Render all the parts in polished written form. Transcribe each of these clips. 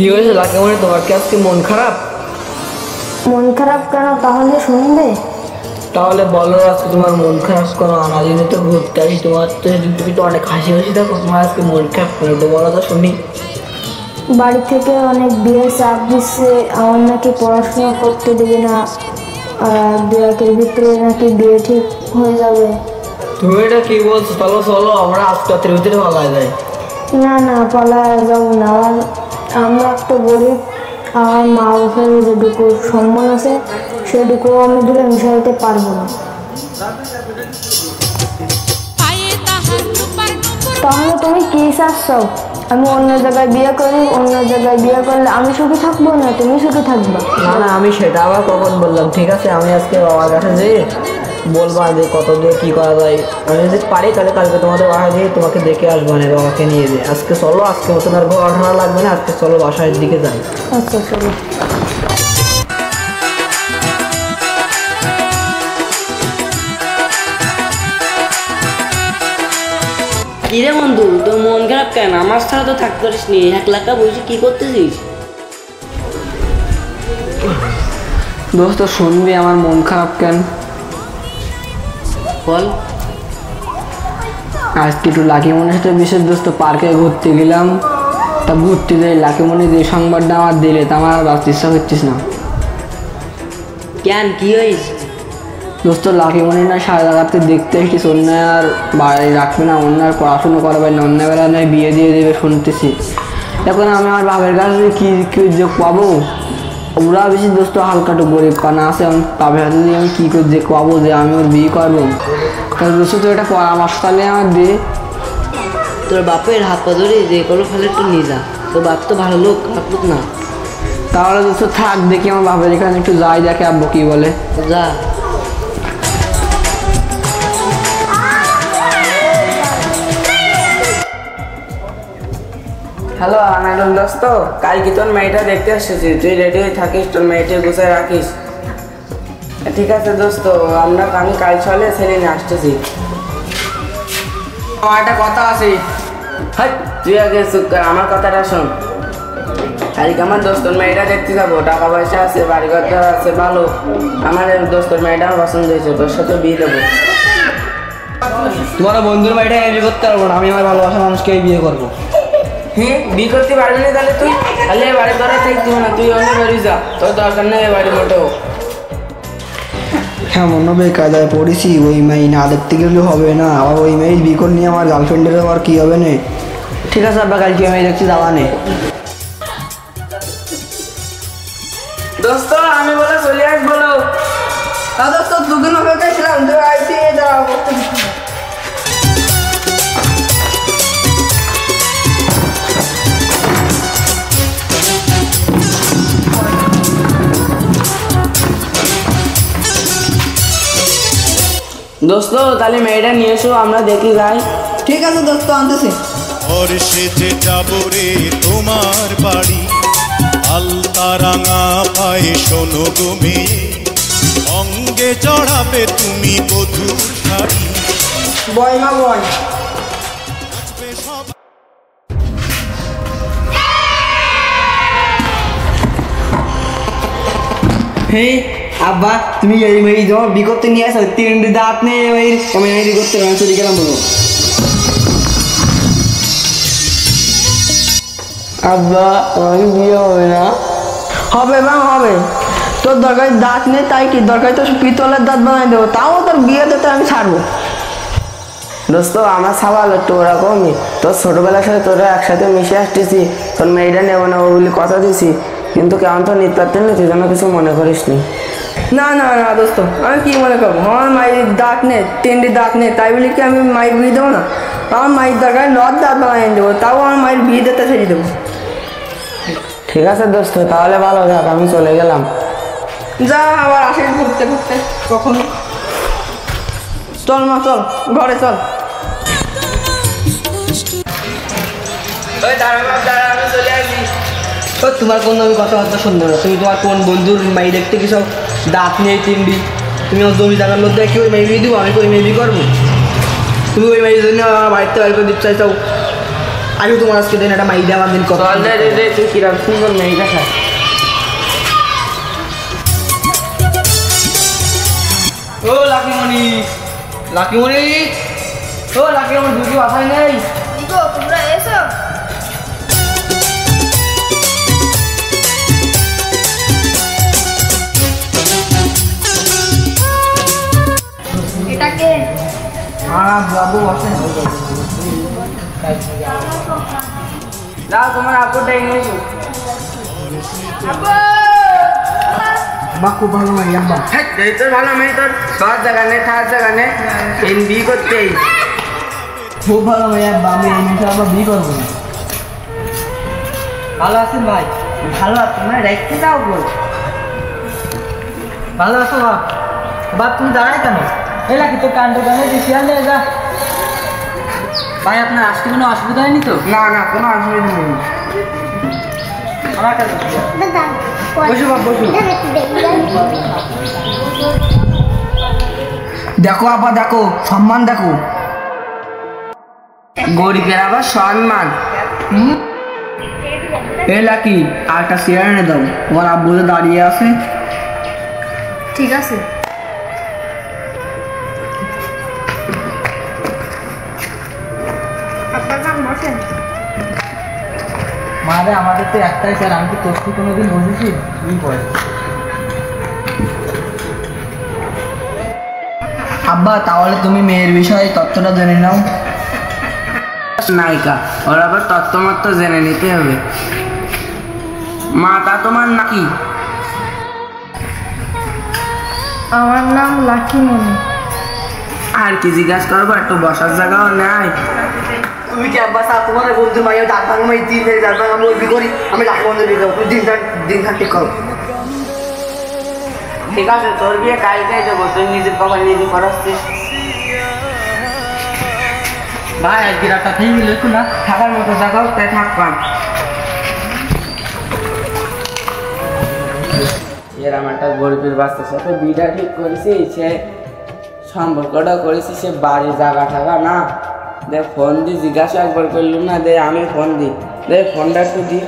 কি হয়েছে লাকিমণি, তোমার কি আজকে মন খারাপ? মন খারাপ কেন তাহলে শুনবে? তাহলে বলো আজকে তোমার মন খারাপ কেন? আমার দিনে তো ঘুরতে আসি, তোমার তো তুমি তো অনেক হাসি হাসি থাকো, তোমার আজকে মন খারাপ কেন তো বলো তো শুনি। বাড়ি থেকে অনেক বিয়ের চাপ দিচ্ছে, আমার নাকি পড়াশোনা করতে দেবে না, আর 2-1 ভিতরে নাকি বিয়ে ঠিক হয়ে যাবে। তুমি এটা কি বলছো? চলো চলো আমরা আজকে রাতের ভিতরে পালায় যাই। না না, পালায় যাবো না। আমরা একটু গরিব, আমার মা বাবার যেটুকু সম্মান আছে সেটুকু আমি দিলে মিশাইতে পারবো না। তাহলে তুমি কি চাচ্ছ? আমি অন্য জায়গায় বিয়ে করি, অন্য জায়গায় বিয়ে করলে আমি সুখী থাকবো না তুমি সুখী থাকবা? না না, আমি সেটা আবার কখন বললাম। ঠিক আছে, আমি আজকে বাবার কাছে যেয়ে বলবা যে কত দিয়ে কী করা যায়। আমি যদি পারি তাহলে কালকে তোমাদের বাসায় দিয়ে তোমাকে দেখে আসবো, না বাবাকে নিয়ে যেয়ে। আজকে চলো, আজকে মতন আর ঘটনা লাগবে না, আজকে চলো বাসার দিকে যাই। আচ্ছা চলো। কিরে বন্ধু, তোর মন খারাপ কেন? আমার ছাড়া তো থাকতে পারিস নি, একলা বসে কি করতেছিস? দোস্ত শুনবি আমার মন খারাপ কেন? বল। আজকে একটু লাকিমণির সাথে বিশেষ দোস্ত পার্কে ঘুরতে গেলাম। তা ঘুরতে যাই লাকিমণি যে সংবাদটা আমার দিলে তা আমার আর বাঁচতে ইচ্ছা করছিস না। কেন, কি হয়েছে? দোস্ত লাকিমণি না সারা জায়গাতে দেখতে এসেছিস, অন্যায় আর বাড়ি রাখবে না, অন্যায় পড়াশুনো করবে না, অন্যায় বেলা নয় বিয়ে দিয়ে দেবে শুনতেছি। এখন আমি আমার বাবার কাছে কি যে পাবো? ওরা বেশি দোস্ত হালকাটু গরিব কানা আছে, আমি বাবার হাতে দিয়ে আমি কী করে যে পাবো যে আমি ওর বিয়ে করবো? তাহলে দোস্ত তো এটা পরামর্শ তাহলে আমার দিয়ে। তোর বাপের হাত পা ধরে যে কোনো ফেলে একটু নিয়ে যা, তোর বাপ তো ভালো লোক, খারাপ লোক না। তাহলে দোস্ত থাক, দেখি আমার বাবার এখানে একটু যাই, দেখে আব্বু কী বলে। যা। হ্যালো আনারুল দোস্ত, কাল কি তোর মেয়েটা দেখতে এসেছি? তুই রেডি হয়ে থাকিস, তোর মেয়েটা গুছায় রাখিস। ঠিক আছে দোস্ত, আমি কাল চলে ছেলে নিয়ে আসতেছি। আমার একটা কথা আছে। হ্যাঁ, তুই আগে চুপ কর, আমার কথাটা শোন। কালকে আমার দোস্তর মেয়েটা দেখতে যাবো, টাকা পয়সা আছে, বাড়িঘর আছে ভালো। আমার দোস্তর মেয়েটা আমার পছন্দ হয়েছে, তোর সাথে বিয়ে দেবো। তোমার বন্ধুর বাড়িটা বিয়ে করতে পারবো না, আমি আমার ভালোবাসার মানুষকে বিয়ে করবো। হ্যাঁ, বিয়ে করতে পারবি না তাহলে তুই? তাহলে বাড়ি ধরে থাকতে না, তুই অন্য বাড়ি যা, তোর দরকার নেই বাড়ি মোটেও। হ্যাঁ মনে বেকায়দায় পড়েছি, ওই মেয়ে না দেখতে গেলে হবে না, আবার ওই মেয়ে বিয়ে করে নিয়ে আমার গার্লফ্রেন্ডের আবার কী হবে না। ঠিক আছে আব্বা, কালকে আমি দেখছি যাওয়া নেই। দোস্ত আমি বলে চলে আস বলো। দোস্ত দুদিন অপেক্ষা ছিলাম, তুই আইসি যাও। দোস্ত তাহলে মেয়েটা নিয়ে এসো, আমরা দেখি যাই। ঠিক আছে দোস্ত, আনতেছি। সেজে যাবো রে তোমার বাড়ি, আলতা রাঙা পায়ে শোনো গো মেয়ে, অঙ্গে চড়াবে তুমি বধূর শাড়ি। বয় মা বয়। হেই আব্বা, তুমি এই মেয়ে যখন বিয়ে করতে নিয়ে আসো, 3 দাঁত নেই আমি বিয়ে করতে চলে গেলাম বলো। আব্বা আমাকে বিয়ে হবে না? হবে বা হবে, তোর দরকার দাঁত নেই তাই কি দরকার, তো পিতলের দাঁত বানাই দেবো, তাও তোর বিয়ে দিতে আমি ছাড়বো। দোস্ত আমার সাবাল একটু ওরকমই, তোর ছোটবেলার সাথে তোরা একসাথে মিশে আসতেছি, তোর মেয়েটা নেবো না বলে কথা দিছি, কিন্তু কেমন তো নিতে পারতেন না, তুই যেন কিছু মনে করিস নি। না না না দোস্ত, আমি কি মনে করবো? আমার মায়ের দাঁত নেই, 3 দাঁত নেই, তাই বলি কি আমি মায়ের বিয়ে দেবো না? আমার মায়ের দরকার 9 দাঁত বানিয়ে দেবো, তাও আমার মায়ের বিয়ে দিতে ছেড়ে দেবো। ঠিক আছে দোস্ত, তাহলে ভালো থাক, আমি চলে গেলাম। যা, আবার আসিস ঘুরতে ঘুরতে কখনো। চল মা চল, ঘরে চল। তোমার কোন আমি কথাবার্তা শুনবো না, তুমি তোমার কোন বন্ধুর মেয়ে দেখতে কি সব দাঁত নেই 3 তুমি আমার জমি জায়গার মধ্যে কি ওই মেয়ে বিয়ে দিব? আমি ওই মেয়ে বিয়ে করবো? তুমি ওই মেয়ের জন্য আমার বাড়িতে বাড়ি করে দিতে চাইছো। আমি তোমার আজকে দিন একটা মাই দেওয়ার দিন কত চল রে তুই কিরম সুন্দর মেয়ে দেখা। ও লাকিমণি, লাকিমণি, ও লাকিমণি, দুটি বাসায় নেই? তোমরা এসো। এটা কে? বাবু বসেন। না তোমার আপুটা এনেছো। বা খুব ভালো মাই আব্বা। এই তোর ভালো মেয়ে, তোর সব জায়গা নেই, খাওয়ার জায়গা নেই, এই বিয়ে করতেই। খুব ভালো মাই আব্বা, আমি এই মেয়েটা আবার বিয়ে করবো না। ভালো আছেন ভাই? ভালো তোমরা দেখতে যাও বল। ভালো আছো বাপ? বাপ তুমি দাঁড়াই কেন? এই লাকি তোর কাণ্ড কানে চেয়ার নিয়ে যা। ভাই আপনার আসতে কোনো অসুবিধা হয়নি তো? না না, কোনো অসুবিধা নেই। আমার কাছে বসো বাপ, বসো। দেখো আব্বা, দেখো সম্মান দেখো। গরিবের আবার সম্মান। এ লাকি, আর একটা চেয়ার এনে দাও, তোমার আব্বু যে দাঁড়িয়ে আছে। ঠিক আছে। মারে আমাদের তো একটাই স্যার, আমি কি তোর থেকে কোনোদিন বসেছি? কি বলে আব্বা, তাহলে তুমি মেয়ের বিষয়ে তথ্যটা জেনে নাও। নায়িকা, ওর আবার তত্ত্বমত্ত জেনে নিতে হবে। মা, তা তোমার নাকি? আমার নাম লাকিমণি। আর কি জিজ্ঞাসা করবো? একটু বসার জায়গাও নাই। তুমি কি আব্বা স্যার তোমার বন্ধু ভাই ডাক ভাঙা মাই দিন ডাক ভাঙা আমি বিয়ে করি, আমি ডাক বন্ধু বিয়ে করবো, দিন থাকতে করো। ঠিক আছে, তোর বিয়ে কালকেই দেবো, তুই নিজের বাবা নিজে করাচ্ছিস। ভাই আজকে রাতটা খেয়ে গেলে একটু না থাকার মতো জায়গাও তাই থাকবাম। এরম একটা গরিবের বাচ্চার সাথে বিয়েটা ঠিক করেছি, সে সম্পর্কটা করেছি, সে বাড়ি জায়গা টাকা না। দে ফোন দি, জিজ্ঞাসা একবার করলো না, দে আমি ফোন দিই, দে ফোনটা একটু দি।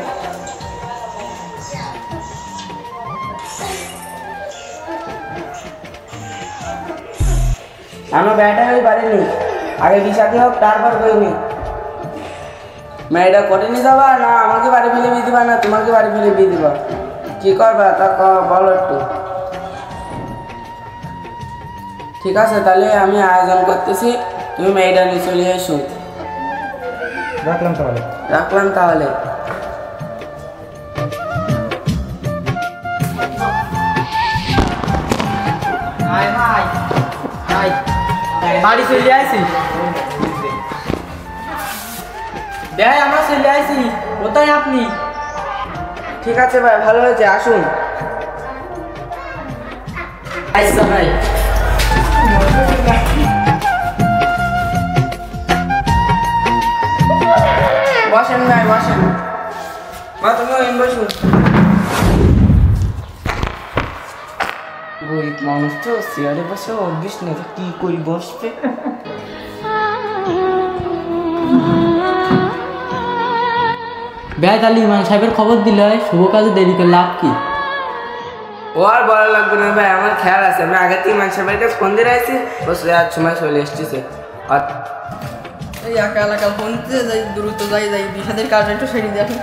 আমার ব্যাটা ওই বাড়িনি, আগে বিষাদি হোক তারপর করিনি। মেয়েটা করে নিয়ে যাবা না আমাকে বাড়ি ফেলে বিয়ে দিবা, না তোমাকে বাড়ি ফেলে বিয়ে দিবা? কি করবা তা বলো একটু। ঠিক আছে, তাহলে আমি আয়োজন করতেছি, তুমি মেয়েটা নিয়ে চলে এসো। রাখলাম তাহলে। রাখলাম তাহলে। বাড়ি চলে আসি। ভাই আমরা চলে আসি। কোথায় আপনি? ঠিক আছে ভাই, ভালো হয়েছে, আসুন। আচ্ছা ভাই। বসেন ভাই, বসেন। মা তুমিও বসুন। গরিব মানুষ তো চেয়ারে বসে অভ্যিস না, কি করি বসবে। ভাই তাহলে ইমাম সাহেবের খবর দিলে শুভ কাজে দেরি করে লাভ কি? ও আর বলা লাগবে না ভাই, আমার খেয়াল আছে, আমি আগে থেকে মানুষের বাড়িতে ফোন দিয়ে রাখছি, বস আর সময় চলে এসেছে। আর এই একা এলাকা ফোন দিতে যাই, দ্রুত যাই বিষাদের কাজ একটু সেরে দেখি।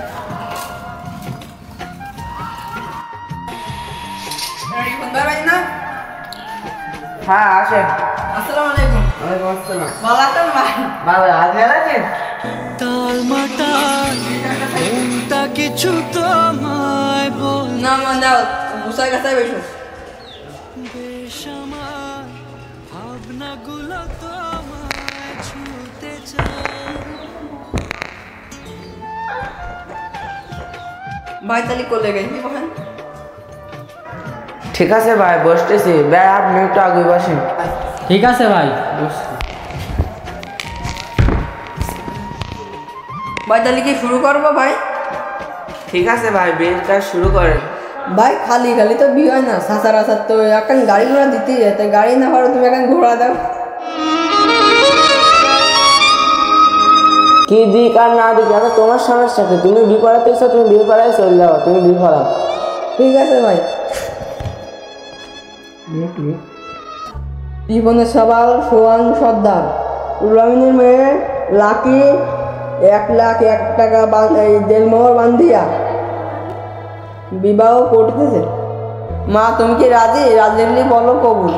হ্যাঁ আসে। আসসালামু আলাইকুম। ওয়ালাইকুম আসসালাম। ভালো আছেন ভাই? ভালো, আজ ভালো আছেন? না মন যাও, মুসার কাছে বসো। ভাই তাহলে কোলে গেছি বলেন। ঠিক আছে ভাই, বসতেছি। ভাই আপনি একটু আগে বসেন। ঠিক আছে ভাই, বসছি। ভাই তাহলে কি শুরু করবো ভাই? ঠিক আছে ভাই, বিয়েটা শুরু করেন। ভাই খালি খালি তো বিয়ে হয় না, সাসার তো এখন গাড়ি ঘোড়া দিতেই যায়, তাই গাড়ি না পারো তুমি এখন ঘোড়া দাও। কি দিক আর না দিক এখন তোমার সমস্যা কি? তুমি বিয়ে করাতে ইচ্ছা তুমি বিয়ে করাই চলে যাও, তুমি বিয়ে করাও। ঠিক আছে ভাই। জীবনের সবাল সোহান সর্দার রমিনের মেয়ে লাকি 1,01,000 টাকা দেড়মোহর বান্ধিয়া বিবাহ করতেছে। মা তুমি কি রাজি? রাজি হলে বলো কবুল।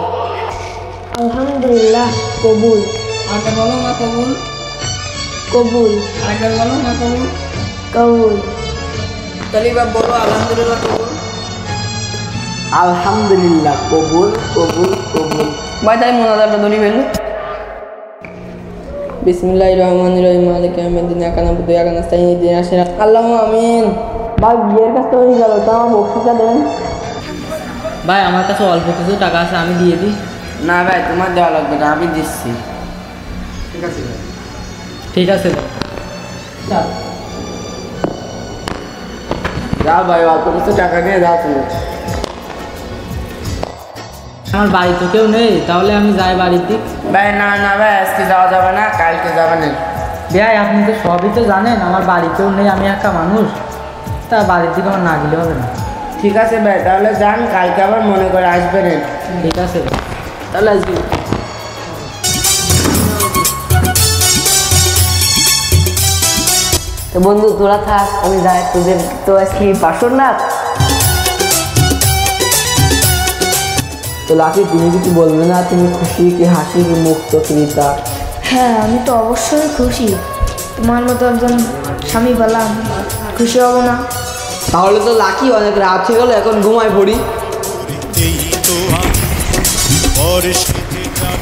আলহামদুলিল্লাহ কবুল। আরেকটা বলো মা কবুল। কবুল। আরেকটা বলো মা কবুল। কবুল। তাহলে এবার বলো আলহামদুলিল্লাহ কবুল। আলহামদুলিল্লাহ কবুল কবুল কবুল। ভাই তাই মোনাজারটা ধরি ফেললো। বিসমিল্লাহির রহমানির রহিম মালিক ইয়াউমিদ্দিন ইয়্যাকা না'বুদু ওয়া ইয়্যাকা নাস্তাঈন ইহদিনাস সিরাতাল আল্লাহুম্মা আমিন। ভাই বিয়ের কাজটা হয়ে গেল, তা আমার বকশিসটা দেন। ভাই আমার কাছে অল্প কিছু টাকা আছে, আমি দিয়ে দিই। না ভাই তোমার দেওয়া লাগবে না, আমি দিচ্ছি। ঠিক আছে ভাই। যাও ভাই অল্প কিছু টাকা নিয়ে যাও তুমি। আমার বাড়ি তো কেউ নেই, তাহলে আমি যাই বাড়ির দিক। ভাই না না ভাই আজকে যাওয়া যাবে না, কালকে যাবে না। ভাই আপনি তো সবই তো জানেন, আমার বাড়িতেও নেই, আমি একটা মানুষ, তা বাড়ির দিকে আমার না গেলে হবে না। ঠিক আছে ভাই তাহলে যান, কালকে আবার মনে করে আসবেন। ঠিক আছে ভাই। তাহলে আজকে তো বন্ধু তোরা থাক, আমি যাই। তোদের তো আজকে বাসর না। তো লাকি তুমি কিছু বলবে না? তুমি খুশি কি হাসি কি মুখ চোখরিতা? হ্যাঁ আমি তো অবশ্যই খুশি, তোমার মতো একজন স্বামী পেলাম, খুশি হব না? তাহলে তো লাকি অনেক রাত হয়ে গেল, এখন ঘুমাই পড়ি। এই তো আমি বর্ষিতে যাব